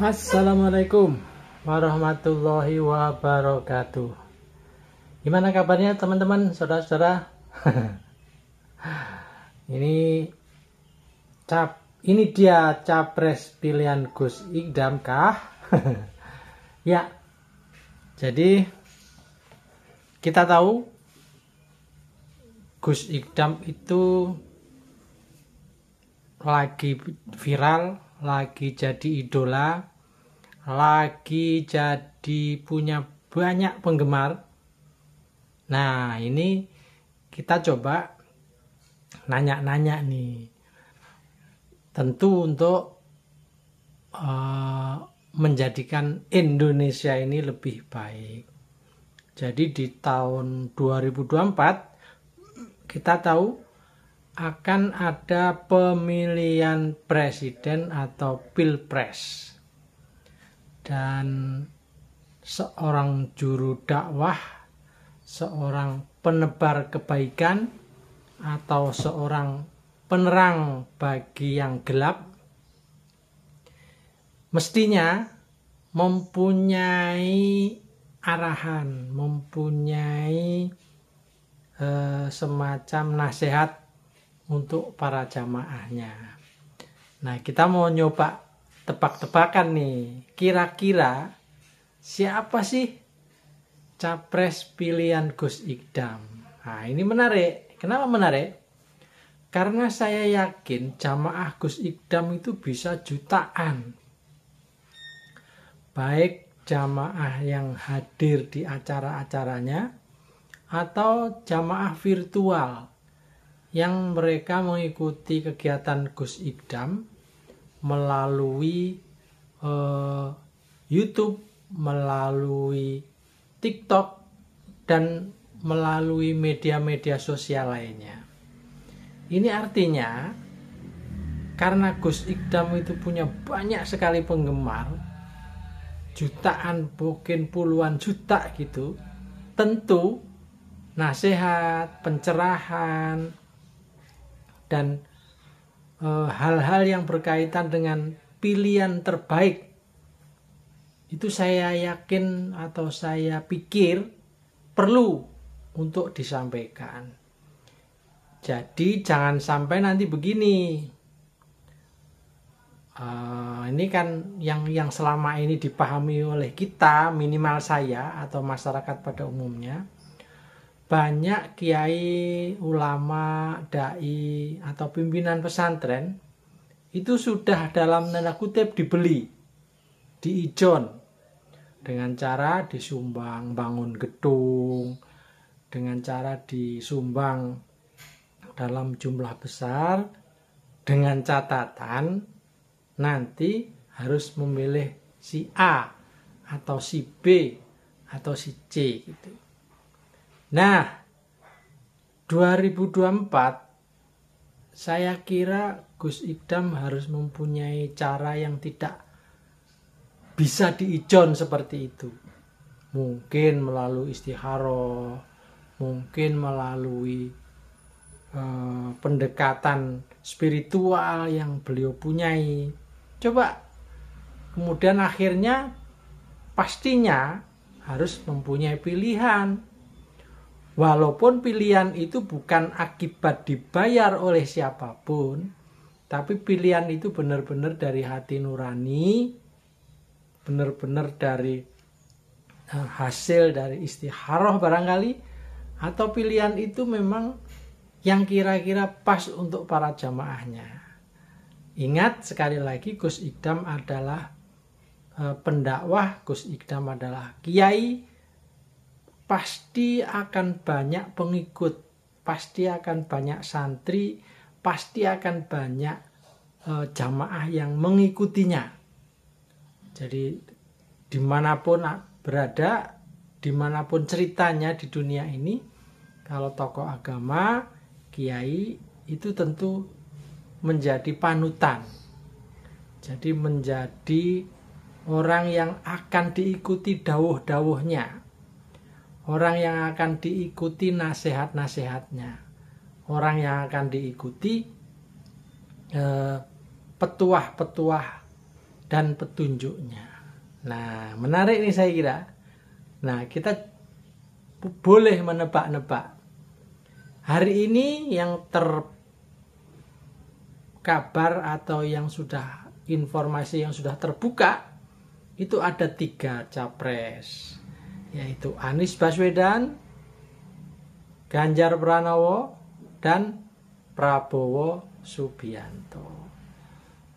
Assalamualaikum warahmatullahi wabarakatuh. Gimana kabarnya teman-teman, saudara-saudara? Ini dia capres pilihan Gus Idam kah? Ya. Jadi kita tahu Gus Idam itu lagi viral, lagi jadi idola, lagi jadi punya banyak penggemar. Nah, ini kita coba nanya-nanya nih, tentu untuk menjadikan Indonesia ini lebih baik. Jadi di tahun 2024 kita tahu akan ada pemilihan presiden atau pilpres, dan seorang juru dakwah, seorang penebar kebaikan atau seorang penerang bagi yang gelap mestinya mempunyai arahan, mempunyai semacam nasihat untuk para jamaahnya. Nah, kita mau nyoba tebak-tebakan nih, kira-kira siapa sih capres pilihan Gus Idam? Nah, ini menarik. Kenapa menarik? Karena saya yakin jamaah Gus Idam itu bisa jutaan. Baik jamaah yang hadir di acara-acaranya atau jamaah virtual yang mereka mengikuti kegiatan Gus Idam melalui YouTube, melalui TikTok, dan melalui media-media sosial lainnya. Ini artinya karena Gus Idam itu punya banyak sekali penggemar, jutaan, mungkin puluhan juta gitu, tentu nasihat, pencerahan, dan hal-hal yang berkaitan dengan pilihan terbaik itu saya yakin atau saya pikir perlu untuk disampaikan. Jadi jangan sampai nanti begini. Ini kan yang selama ini dipahami oleh kita, minimal saya atau masyarakat pada umumnya, banyak kiai, ulama, dai, atau pimpinan pesantren itu sudah dalam tanda kutip dibeli, diijon, dengan cara disumbang bangun gedung, dengan cara disumbang dalam jumlah besar, dengan catatan nanti harus memilih si A atau si B atau si C gitu. Nah, 2024 saya kira Gus Idam harus mempunyai cara yang tidak bisa diijon seperti itu. Mungkin melalui istikharah, mungkin melalui pendekatan spiritual yang beliau punyai. Coba kemudian akhirnya pastinya harus mempunyai pilihan. Walaupun pilihan itu bukan akibat dibayar oleh siapapun, tapi pilihan itu benar-benar dari hati nurani, benar-benar dari hasil dari istikharah barangkali, atau pilihan itu memang yang kira-kira pas untuk para jamaahnya. Ingat sekali lagi, Gus Idam adalah pendakwah, Gus Idam adalah kiai, pasti akan banyak pengikut, pasti akan banyak santri, pasti akan banyak jamaah yang mengikutinya. Jadi dimanapun berada, dimanapun ceritanya di dunia ini, kalau tokoh agama, kiai itu tentu menjadi panutan. Jadi menjadi orang yang akan diikuti dawuh-dawuhnya, orang yang akan diikuti nasihat-nasihatnya, orang yang akan diikuti petuah-petuah dan petunjuknya. Nah, menarik nih saya kira. Nah, kita boleh menebak-nebak. Hari ini yang terkabar atau yang sudah informasi yang sudah terbuka itu ada 3 capres, yaitu Anies Baswedan, Ganjar Pranowo, dan Prabowo Subianto.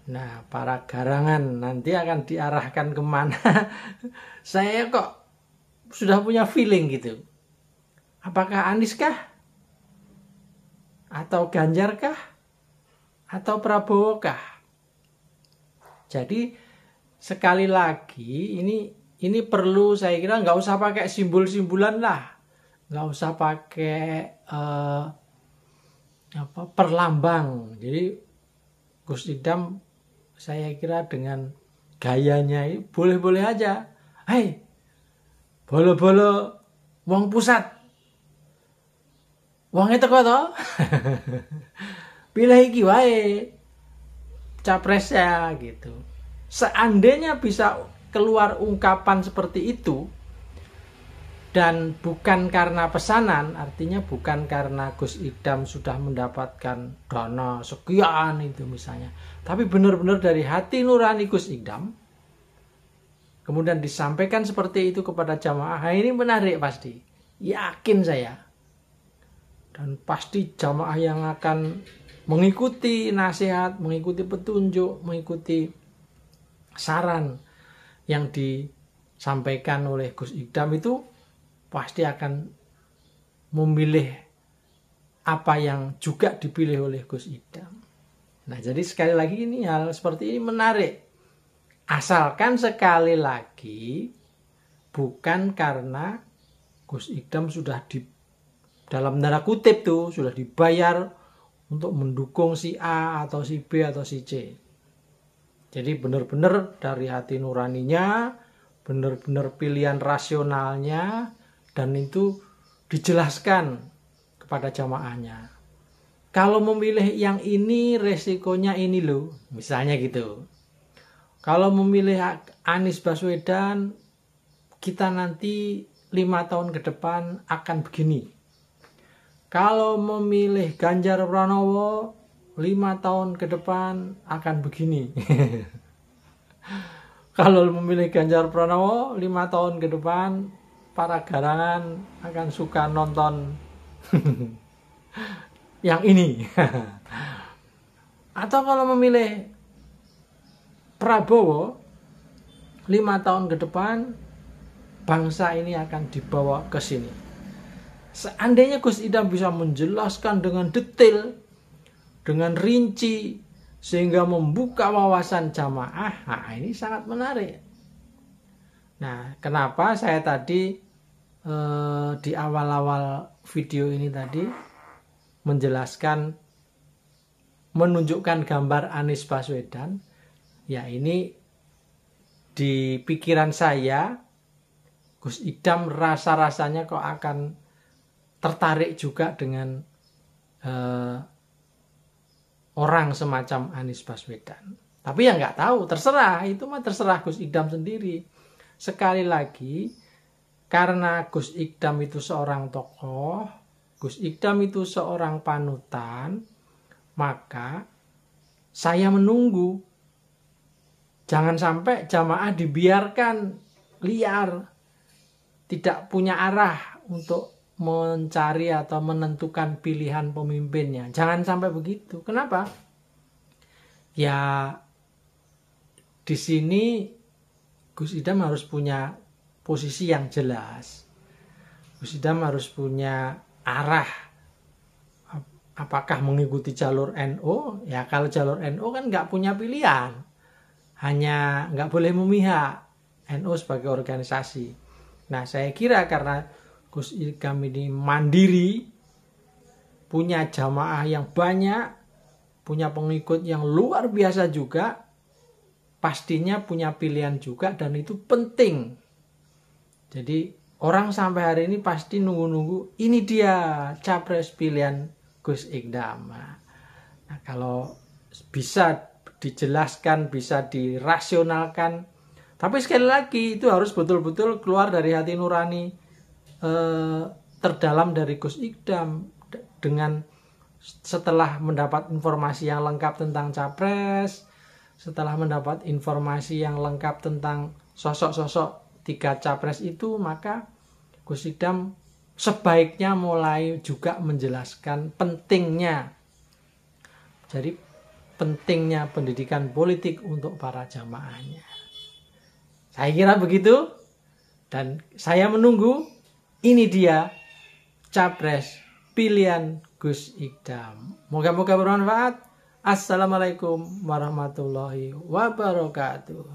Nah, para garangan nanti akan diarahkan kemana? Saya kok sudah punya feeling gitu. Apakah Anies kah? Atau Ganjar kah? Atau Prabowo kah? Jadi sekali lagi ini perlu, saya kira nggak usah pakai simbol-simbolan lah, nggak usah pakai perlambang. Jadi Gus Idam saya kira dengan gayanya boleh-boleh aja. Hei, bolo-bolo wong pusat, wong itu kok toh, pilih iki wae capresnya gitu. Seandainya bisa keluar ungkapan seperti itu, dan bukan karena pesanan, artinya bukan karena Gus Idam sudah mendapatkan dana sekian itu misalnya, tapi benar-benar dari hati nurani Gus Idam, kemudian disampaikan seperti itu kepada jamaah, ini menarik pasti, yakin saya. Dan pasti jamaah yang akan mengikuti nasihat, mengikuti petunjuk, mengikuti saran yang disampaikan oleh Gus Idam itu pasti akan memilih apa yang juga dipilih oleh Gus Idam. Nah, jadi sekali lagi ini hal seperti ini menarik. Asalkan sekali lagi bukan karena Gus Idam sudah dalam tanda kutip tuh sudah dibayar untuk mendukung si A atau si B atau si C. Jadi benar-benar dari hati nuraninya, benar-benar pilihan rasionalnya, dan itu dijelaskan kepada jamaahnya. Kalau memilih yang ini resikonya ini loh, misalnya gitu. Kalau memilih Anies Baswedan, kita nanti 5 tahun ke depan akan begini. Kalau memilih Ganjar Pranowo, 5 tahun ke depan akan begini. Kalau memilih Ganjar Pranowo 5 tahun ke depan, para garangan akan suka nonton yang ini. Atau kalau memilih Prabowo 5 tahun ke depan, bangsa ini akan dibawa ke sini. Seandainya Gus Idam bisa menjelaskan dengan detail, dengan rinci, sehingga membuka wawasan jamaah, nah ini sangat menarik. Nah, kenapa saya tadi di awal-awal video ini tadi menjelaskan, menunjukkan gambar Anies Baswedan, ya ini di pikiran saya, Gus Idam rasa-rasanya kok akan tertarik juga dengan orang semacam Anies Baswedan. Tapi ya nggak tahu, terserah, itu mah terserah Gus Idam sendiri. Sekali lagi, karena Gus Idam itu seorang tokoh, Gus Idam itu seorang panutan, maka saya menunggu. Jangan sampai jamaah dibiarkan liar, tidak punya arah untuk mencari atau menentukan pilihan pemimpinnya. Jangan sampai begitu. Kenapa? Ya, di sini Gus Idam harus punya posisi yang jelas. Gus Idam harus punya arah. Apakah mengikuti jalur NU? Ya, kalau jalur NU kan nggak punya pilihan. Hanya nggak boleh memihak NU sebagai organisasi. Nah, saya kira karena Gus Idam ini mandiri, punya jamaah yang banyak, punya pengikut yang luar biasa juga, pastinya punya pilihan juga, dan itu penting. Jadi orang sampai hari ini pasti nunggu-nunggu, ini dia capres pilihan Gus Idam. Nah, kalau bisa dijelaskan, bisa dirasionalkan. Tapi sekali lagi itu harus betul-betul keluar dari hati nurani terdalam dari Gus Ikdam, dengan setelah mendapat informasi yang lengkap tentang capres, setelah mendapat informasi yang lengkap tentang sosok-sosok 3 capres itu, maka Gus Ikdam sebaiknya mulai juga menjelaskan pentingnya pendidikan politik untuk para jamaahnya. Saya kira begitu, dan saya menunggu. Ini dia capres pilihan Gus Ikdam. Moga-moga bermanfaat. Assalamualaikum warahmatullahi wabarakatuh.